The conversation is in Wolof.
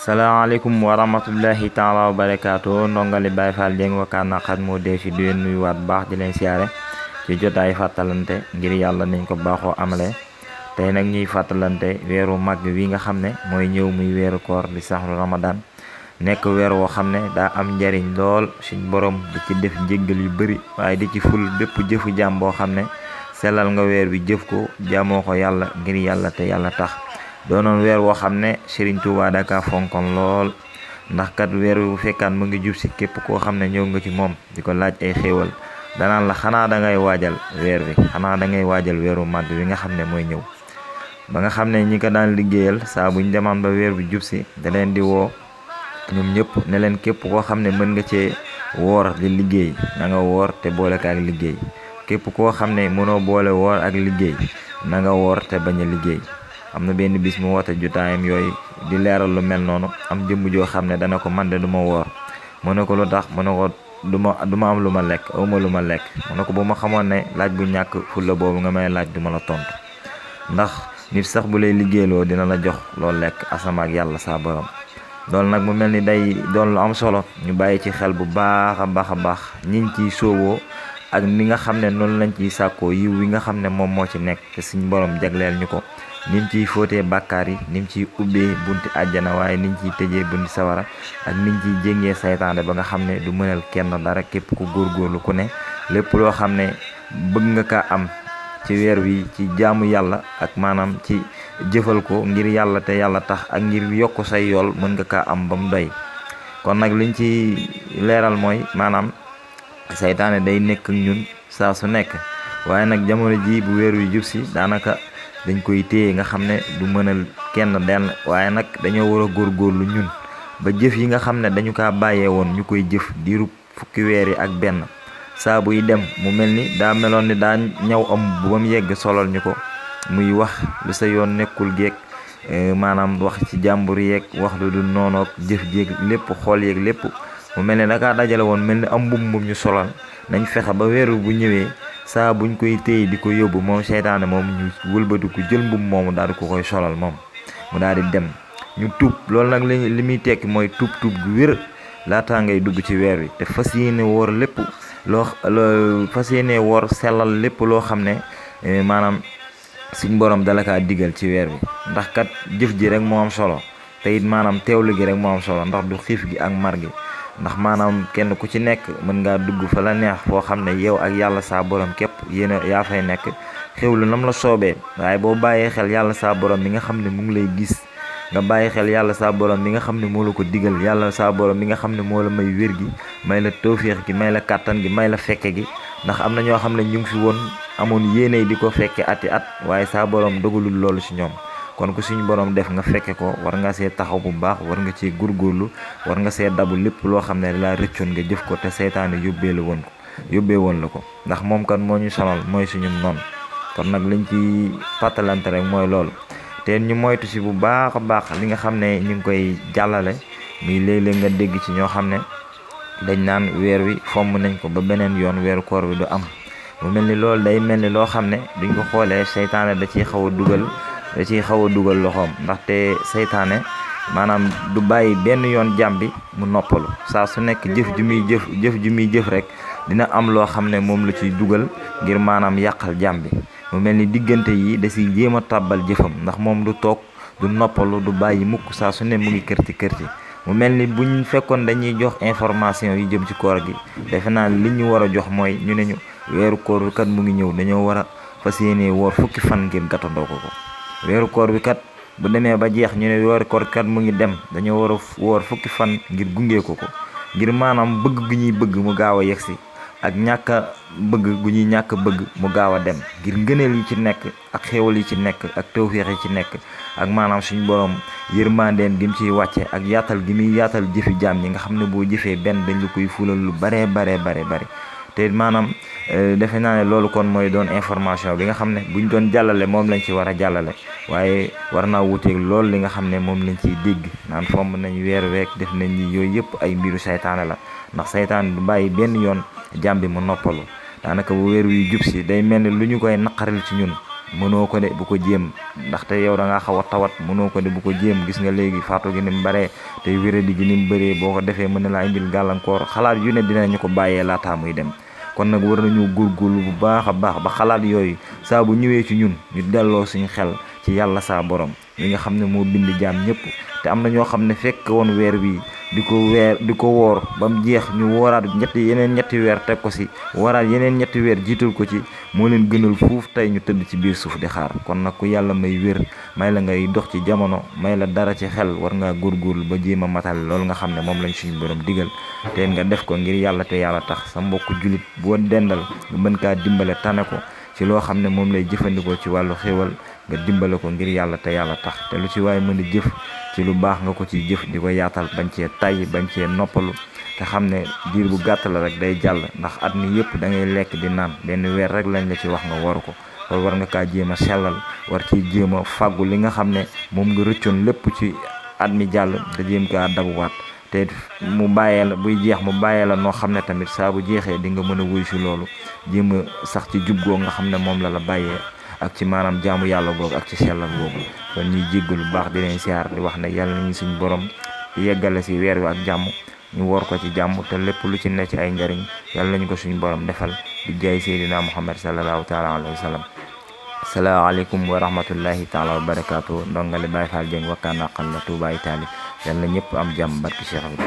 salaamaaleykum wa rahmatullahi taala wa barakaatu ndongali Baye Fall Dieng Wakana xat moo dee fi di leen nuyuwaat bu baax di leen siyaare ci jotaay fàttalante ngir yàlla nañ ko baaxoo amale tey nag ñuy fàttalante weeru màgg wi nga xam ne mooy ñëw muy weeru koor di saxru ramadan nekk weer woo xam ne daa am njariñ lool suñ borom di ci def njéggal yu bari waaye di ci ful bépp jëfu jàmm boo xam ne sellal nga weer wi jëf ko jaamoo ko yàlla ngir yàlla te yàlla tax doonoon weer woo xam ne Serigne Touba daka fonkon lool ndax kat weer wi bu fekkaan mu ngi jub si képp koo xam ne ñëw nga ci moom di ko laaj ay xéewal danaan la xanaa da ngay waajal weer wi xanaa da ngay waajal weeru màgg wi nga xam ne mooy ñëw ba nga xam ne ñi ko daan liggéeyal saa buñ demaan ba weer bi jub si da leen di woo ñoom ñëpp ne leen képp koo xam ne mën nga cee woor di liggéey na nga woor te boole ko ak liggéey képp koo xam ne mënoo boole woor ak liggéey na nga woor te bañ a liggéey am na benn bis mu woote jotaayam yooyu di leeral lu mel noonu am jëmm joo xam ne dana ko man de du ma woor mu ne ko lu tax mu ne ko du ma am lu ma lekk awma lu ma lekk mu ne ko bu ma xamoon ne laaj bu ñàkk fulla boobu nga may laaj du ma la tontu ndax nit sax bu lay liggéeyloo dina la jox loolu lekk asama ak yàlla saa borom loolu nag mu mel ni day doon lu am solo ñu bàyyi ci xel bu baax a baax ñiñ ciy soowoo ak ni nga xam ne noonu lañ ciy sàkkoo yiw wi nga xam ne moom moo ci nekk te suñ borom jagleel ñu ko nim ciy fóotee bàkkaar yi nim ciy ubbee bunti àjjana waaye niñ ciy tëjee bunti sawara ak niñ ciy jéngee saytaane ba nga xam ne du mënal kenn dara képp ku góorgóorlu ku ne lépp loo xam ne bëgg nga kaa am ci weer wi ci jaamu yàlla ak maanaam ci jëfal ko ngir yàlla te yàlla tax ak ngir yokk say yool mën nga kaa am ba mu doy kon nag liñ ci leeral mooy maanaam saytaane day nekk ak ñun saa su nekk waaye nag jamono ji bu weer wi jub si daanaka dañ koy téye nga xam ne du mënal kenn denn waaye nag dañoo war a góorgóorlu ñun ba jëf yi nga xam ne dañu kaa bàyyee woon ñu koy jëf diirub fukki weer yi ak benn saa buy dem mu mel ni daa meloon ni daa ñaw am bu ba mu yegg solal ñu ko muy wax lu sa yoon nekkul geeg maanaam wax ci jàmbur yeeg wax lu du noonoog jëf jéeg lépp xool yeeg lépp mu mel ne dakaa dajale woon mel ni am mbubb ñu solal nañ fexe ba weeru bu ñëwee saa buñ koy téye di ko yóbbu moom seytaane moom ñu wëlbatiku jël mbubb moomu daal di ko koy solal moom mu daal di dem ñu tuub loolu nag li muy tekki mooy tuub gu wér laataa ngay dugg ci weer wi te fas yéene woor lépp loo fas yéene woor sellal lépp loo xam ne maanaam suñ borom dala kaa digal ci weer wi ndax kat jëf ji rek moo am solo te it maanaam teewlu gi rek moo am solo ndax du xiif gi ak mar gi ndax maanaam kenn ku ci nekk mën ngaa dugg fa la neex foo xam ne yow ak yàlla saa borom képp yéen yaa fay nekk xewlu nam la soobee waaye boo bàyyee xel yàlla saa borom mi nga xam ne mu ngi lay gis nga bàyyi xel yàlla saa borom mi nga xam ne moo la ko digal yàlla saa borom mi nga xam ne moo la may wér gi may la tawféex gi may la kàttan gi may la fekke gi ndax am na ñoo xam ne ñu ngi fi woon amoon yéene di ko fekke ati at waaye saa borom dogalul loolu ci ñoom kon ku suñu borom def nga fekke ko war nga see taxaw bu baax war nga ci góorgóorlu war nga see dabu lépp loo xam ne laa rëccoon nga jëf ko te seytaane yóbbee woon la ko ndax moom kan moo ñu sonal mooy suñu noonu kon nag liñ ci fàttalante rek mooy loolu te ñu moytu si bu baax a baax li nga xam ne ñu ngi koy jàllale muy léeg-léeg nga dégg ci ñoo xam ne dañ naan weer wi fomm nañ ko ba beneen yoon weeru koor wi du am mu mel ni loolu day mel ni loo xam ne duñ ko xoolee seytaane da ciy xaw a dugal loxoom ndaxte seytaane maanaam du bàyyi benn yoon jàmm bi mu noppalu saa su nekk jëf ju muy jëf rek dina am loo xam ne moom la ciy dugal ngir maanaam yàqal jàmm bi mu mel ni diggante yi da siy jéem a tàbbal jëfam ndax moom du toog du noppalu du bàyyi mukk saa su ne mu ngi kërti mu mel ni buñ fekkoon dañuy jox information yi jëm ci koor gi defe naa li ñu war a jox mooy ñu ne ñu weeru koor kat mu ngi ñëw dañoo war a fas yéene woor fukki fan ngir gàttandoo ko weeru koor bi kat bu demee ba jeex ñu ne weeru koor kat mu ngi dem dañoo war a woor fukki fan ngir gunge ko ngir maanaam bëgg gu ñuy bëgg mu gaaw a yegsi ak ñàkk a bëgg gu ñuy ñàkk bëgg mu gaaw a dem ngir ngëneel yi ci nekk ak xéwal yi ci nekk ak tawféex yi ci nekk ak maanaam suñu borom yërmandeem gi mu ciy wàcce ak yaatal gi muy yaatal jëfi jaam ñi nga xam ne boo jëfee benn dañ la koy fulal lu bare te maanaam defe naa ne loolu kon mooy doon information bi nga xam ne buñ doon jàllale moom lañ ci war a jàllale waaye war naa wuteeg loolu li nga xam ne moom lañ ciy dégg naan fomm nañ weer week def nañ ni yooyu yëpp ay mbiru saytaane la ndax saytaane du bàyyi benn yoon jàmm bi mu noppalu daanaka bu weer wi jub si day mel ni lu ñu koy naqaril ci ñun mënoo ko de bu ko jéem ndaxte yow da ngaa xaw a tawat mënoo ko de bu ko jéem. gis nga léegi faatu gi ni mu baree tey wéradi gi ni mu bëree boo ko defee mën na laa indil gàllankoor xalaat yu ne dinañu ko bàyyee laataa muy dem. kon nag war nañu góorgóorlu bu baax a baax ba xalaat yooyu saa bu ñëwee ci ñun ñu delloo suñu xel ci yàlla saa borom li nga xam ne moo bind jaam ñëpp. te am na ñoo xam ne fekk woon weer wi di ko woor ba mu jeex ñu wooraat yeneen ñetti weer teg ko si wooraat yeneen ñetti weer jiital ko ci moo leen gënal fuuf tey ñu tëdd ci biir suuf di xaar. kon nag ku yàlla may wér may la ngay dox ci jamono may la dara ci xel war ngaa góorgóorlu ba jéem a matal loolu nga xam ne moom lañ suñu borom digal te nga def ko ngir yàlla te yàlla tax. sa mbokku julit boo dendal nga mën kaa dimbale tane ko ci loo xam ne moom lay jëfandikoo ci wàllu xéwal nga dimbale ko ngir yàlla te yàlla tax. te lu ci waaye mën a jëf ci lu baax nga ko ci jëf di ko yaatal bañ cee tay bañ cee noppalu te xam ne diir bu gàtt la rek day jàll ndax at mi yëpp da ngay lekk di naan benn weer rek lañ la ci wax nga waru ko. loolu war nga kaa jéem a sellal war ci jéem a fàggu li nga xam ne moom nga rëccoon lépp ci at mi jàll te jéem kaa dabuwaat te mu bàyyee la buy jeex mu bàyyee la noo xam ne tamit saa bu jeexee di nga mën a wuy si loolu jéem a sax ci jub goo nga xam ne moom la bàyyee ak ci maanaam jaamu yàlla googu ak ci sellal googu. kon ñuy jéggalu bu baax di leen siyaar di wax ne yàlla nañu suñ borom yeggale si weer wi ak jàmm ñu woor ko ci jàmm te lépp lu ci ne ci ay njariñ yàlla nañu ko suñu borom defal di jaay seydina muhammad sallallahu taala alayhi wa sallam. salaamaaleykum wa rahmatullahi taala wa barakaatu. ndongali Baye Fall Dieng wakkaan naqal la Touba Italie yàlla na ñëpp am jàmm barki Cheikh bi.